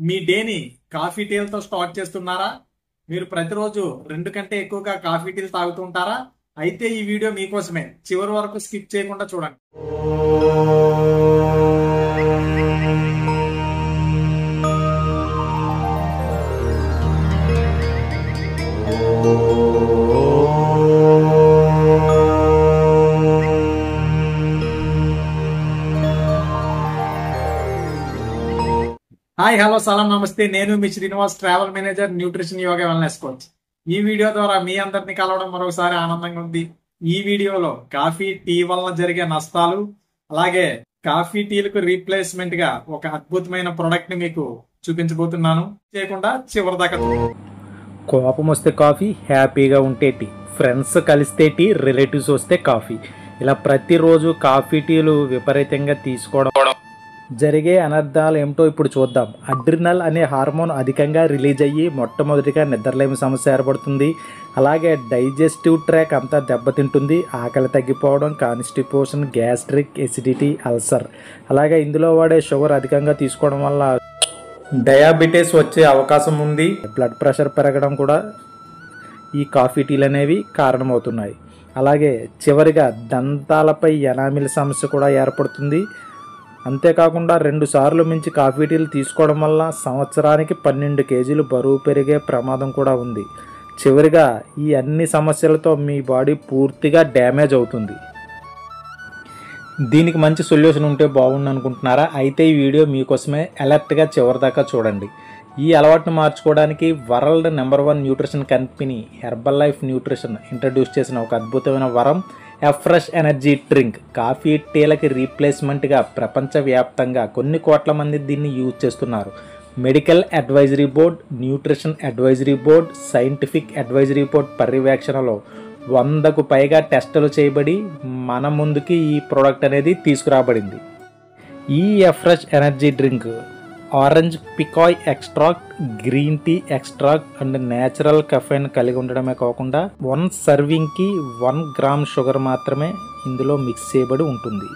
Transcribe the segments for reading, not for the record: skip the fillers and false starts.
మీ డేని coffee టీలతో start చేస్తున్నారా? మీరు ప్రతిరోజు 2 కంటే ఎక్కువగా కాఫీ టీలు తాగుతుంటారా? అయితే ఈ వీడియో మీకోసమే. చివరి వరకు స్కిప్ చేయకుండా చూడండి. హాయ్, హలో, సలాం, నమస్తే. నేను మీ Srinivas, travel manager, nutrition, yoga, wellness coach. ఈ వీడియో ద్వారా మీ అందరినీ కలవడం మరొకసారి ఆనందంగా ఉంది. ఈ వీడియోలో కాఫీ టీ వలన జరిగే నష్టాలు, అలాగే కాఫీ టీలకు రీప్లేస్మెంట్ గా ఒక అద్భుతమైన ప్రొడక్ట్ ని మీకు చూపించబోతున్నాను. చేయకుండా చివరి దాకా చూడండి. కోపం వస్తే కాఫీ, హ్యాపీగా ఉంటే టీ, ఫ్రెండ్స్ కలిస్తే టీ, రిలేటివ్స్ వస్తే కాఫీ. ఇలా ప్రతిరోజు కాఫీ టీలు విపరీతంగా తీసుకోవడం జరిగే అనర్థాలు ఏమిటో ఇప్పుడు చూద్దాం. అడ్రినల్ అనే హార్మోన్ అధికంగా రిలీజ్ అయ్యి మొట్టమొదటిగా నిద్రలేమి సమస్య ఏర్పడుతుంది. అలాగే డైజెస్టివ్ ట్రాక్ అంతా దెబ్బతింటుంది. ఆకలి తగ్గిపోవడం, కాన్స్టిపేషన్, గ్యాస్ట్రిక్, ఎసిడిటీ, అల్సర్. అలాగే ఇందులో వాడే షుగర్ అధికంగా తీసుకోవడం వల్ల డయాబెటీస్ వచ్చే అవకాశం ఉంది. బ్లడ్ ప్రెషర్ పెరగడం కూడా ఈ కాఫీ టీలు అనేవి కారణమవుతున్నాయి. అలాగే చివరిగా దంతాలపై ఎనామిల్ సమస్య కూడా ఏర్పడుతుంది. అంతేకాకుండా 2 సార్లు మించి కాఫీ టీలు తీసుకోవడం వల్ల సంవత్సరానికి 12 కేజీలు బరువు పెరిగే ప్రమాదం కూడా ఉంది. చివరిగా ఈ అన్ని సమస్యలతో మీ బాడీ పూర్తిగా డ్యామేజ్ అవుతుంది. దీనికి మంచి సొల్యూషన్ ఉంటే బాగుండు అనుకుంటున్నారా? అయితే ఈ వీడియో మీకోసమే. అలర్ట్గా చివరిదాకా చూడండి. ఈ అలవాటును మార్చుకోవడానికి world #1 nutrition company herbal life nutrition introduce చేసిన ఒక అద్భుతమైన వరం ఫ్రెష్ ఎనర్జీ డ్రింక్. కాఫీ టీలకి రీప్లేస్మెంట్గా ప్రపంచవ్యాప్తంగా కొన్ని కోట్ల మంది దీన్ని యూజ్ చేస్తున్నారు. Medical advisory board, nutrition advisory board, scientific advisory board పర్యవేక్షణలో 100కు పైగా టెస్టులు చేయబడి మన ముందుకి ఈ ప్రోడక్ట్ అనేది తీసుకురాబడింది. ఈ ఫ్రెష్ ఎనర్జీ డ్రింక్ ఆరెంజ్ పికాయ్ extract, green tea extract and natural caffeine కలిగి ఉండడమే కాకుండా 1 సర్వింగ్కి 1 గ్రామ్ షుగర్ మాత్రమే ఇందులో మిక్స్ చేయబడి ఉంటుంది.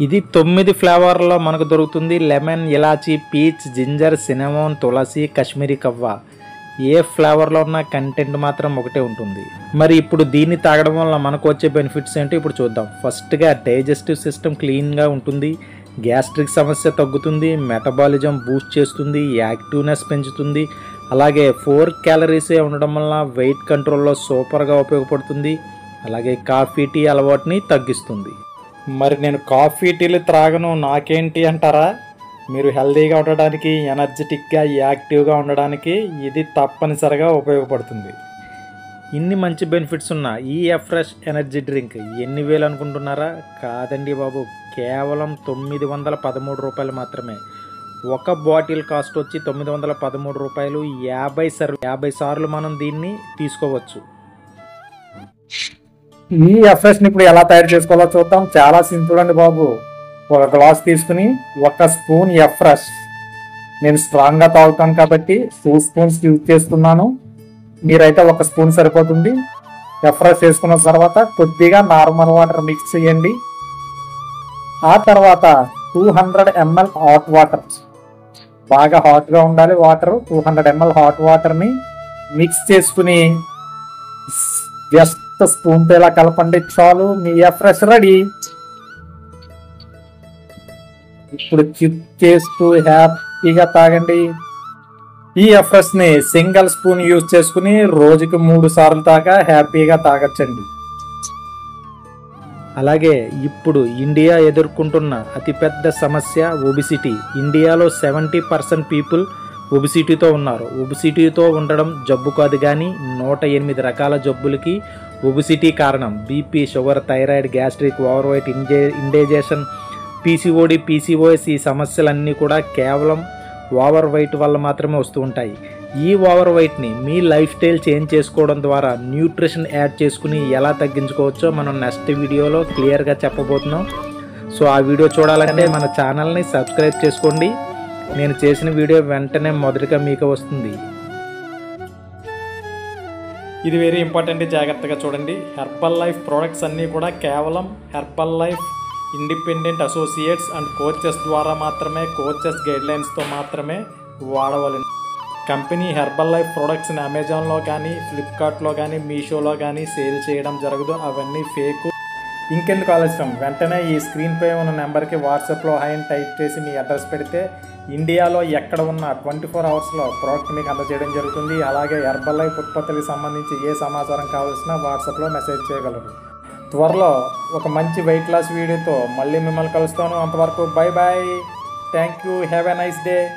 ఇది 9 ఫ్లేవర్లో మనకు దొరుకుతుంది. లెమన్, ఇలాచీ, పీచ్, జింజర్, సినమోన్, తులసి, కాశ్మీరీ కవ్వ. ఏ ఫ్లేవర్లో ఉన్న కంటెంట్ మాత్రం ఒకటే ఉంటుంది. మరి ఇప్పుడు దీన్ని తాగడం వల్ల మనకు వచ్చే బెనిఫిట్స్ ఏంటో ఇప్పుడు చూద్దాం. ఫస్ట్గా డైజెస్టివ్ సిస్టమ్ క్లీన్గా ఉంటుంది. గ్యాస్ట్రిక్ సమస్య తగ్గుతుంది. మెటబాలిజం బూస్ట్ చేస్తుంది. యాక్టివ్నెస్ పెంచుతుంది. అలాగే 4 క్యాలరీసే ఉండడం వల్ల వెయిట్ కంట్రోల్లో సూపర్గా ఉపయోగపడుతుంది. అలాగే కాఫీ టీ అలవాటుని తగ్గిస్తుంది. మరి నేను కాఫీ టీలు త్రాగను, నాకేంటి అంటారా? మీరు హెల్తీగా ఉండడానికి, ఎనర్జెటిక్గా, యాక్టివ్గా ఉండడానికి ఇది తప్పనిసరిగా ఉపయోగపడుతుంది. ఇన్ని మంచి బెనిఫిట్స్ ఉన్న ఈ ఫ్రెష్ ఎనర్జీ డ్రింక్ ఎన్ని వేలు అనుకుంటున్నారా? కాదండి బాబు, కేవలం 913 రూపాయలు మాత్రమే. ఒక బాటిల్ కాస్ట్ వచ్చి 913 రూపాయలు. 50 సార్లు మనం దీన్ని తీసుకోవచ్చు. ఈ ఎఫ్రెష్ని ఇప్పుడు ఎలా తయారు చేసుకోవాలో చూద్దాం. చాలా సింపుల్ అండి బాబు. ఒక గ్లాస్ తీసుకుని 1 స్పూన్ ఎఫ్రెష్, నేను స్ట్రాంగ్గా తాగుతాను కాబట్టి 2 స్పూన్స్ యూజ్ చేస్తున్నాను. మీరైతే 1 స్పూన్ సరిపోతుంది. ఎఫ్రెష్ వేసుకున్న తర్వాత కొద్దిగా నార్మల్ వాటర్ మిక్స్ చేయండి. ఆ తర్వాత 200 ml హాట్ వాటర్, బాగా హాట్గా ఉండాలి వాటర్. 200 ml హాట్ వాటర్ని మిక్స్ చేసుకుని జస్ట్ స్పూన్తో ఇలా కలపండి, చాలు. మీ ఎఫ్రెష్ రెడీ. ఇప్పుడు చిప్ చేస్తూ హ్యాపీగా తాగండి. ఈ ఎఫ్రెష్ని సింగిల్ స్పూన్ యూజ్ చేసుకుని రోజుకి 3 సార్లు దాకా హ్యాపీగా తాగొచ్చండి. అలాగే ఇప్పుడు ఇండియా ఎదుర్కొంటున్న అతిపెద్ద సమస్య ఒబిసిటీ. ఇండియాలో 70% పీపుల్ ఒబిసిటీతో ఉన్నారు. ఒబిసిటీతో ఉండడం జబ్బు కాదు, కానీ 108 రకాల జబ్బులకి ఒబిసిటీ కారణం. BP, sugar, thyroid, gastric, over weight, indigestion, PCOD, PCOS. ఈ సమస్యలన్నీ కూడా కేవలం ఓవర్ వెయిట్ వల్ల మాత్రమే వస్తూ ఉంటాయి. ఈ ఓవర్ వెయిట్ని మీ లైఫ్ స్టైల్ చేంజ్ చేసుకోవడం ద్వారా న్యూట్రిషన్ యాడ్ చేసుకుని ఎలా తగ్గించుకోవచ్చో మనం నెక్స్ట్ వీడియోలో క్లియర్గా చెప్పబోతున్నాం. సో ఆ వీడియో చూడాలంటే మన ఛానల్ని సబ్స్క్రైబ్ చేసుకోండి. నేను చేసిన వీడియో వెంటనే మొదటిగా మీకు వస్తుంది. ఇది వెరీ ఇంపార్టెంట్, జాగ్రత్తగా చూడండి. హెర్బల్ లైఫ్ ప్రోడక్ట్స్ అన్నీ కూడా కేవలం herbal life independent associates and coaches ద్వారా మాత్రమే, కోచెస్ గైడ్లైన్స్తో మాత్రమే వాడవలెను. కంపెనీ హెర్బల్ లైఫ్ ప్రొడక్ట్స్ని అమెజాన్లో కానీ, ఫ్లిప్కార్ట్లో కానీ, మీషోలో కానీ సేల్ చేయడం జరగదు. అవన్నీ ఫేకు. ఇంకెందుకు ఆలస్యం, వెంటనే ఈ స్క్రీన్పై ఉన్న నెంబర్కి వాట్సాప్లో హాయ్ అని టైప్ చేసి మీ అడ్రస్ పెడితే ఇండియాలో ఎక్కడ ఉన్న 24 అవర్స్లో ప్రోడక్ట్ మీకు అందజేయడం జరుగుతుంది. అలాగే హెర్బల్ లైఫ్ ఉత్పత్తులకు సంబంధించి ఏ సమాచారం కావాల్సినా వాట్సాప్లో మెసేజ్ చేయగలరు. త్వరలో ఒక మంచి వెయిట్ లాస్ వీడియోతో మళ్ళీ మిమ్మల్ని కలుస్తాను. అంతవరకు bye bye. Thank you. Have a nice day.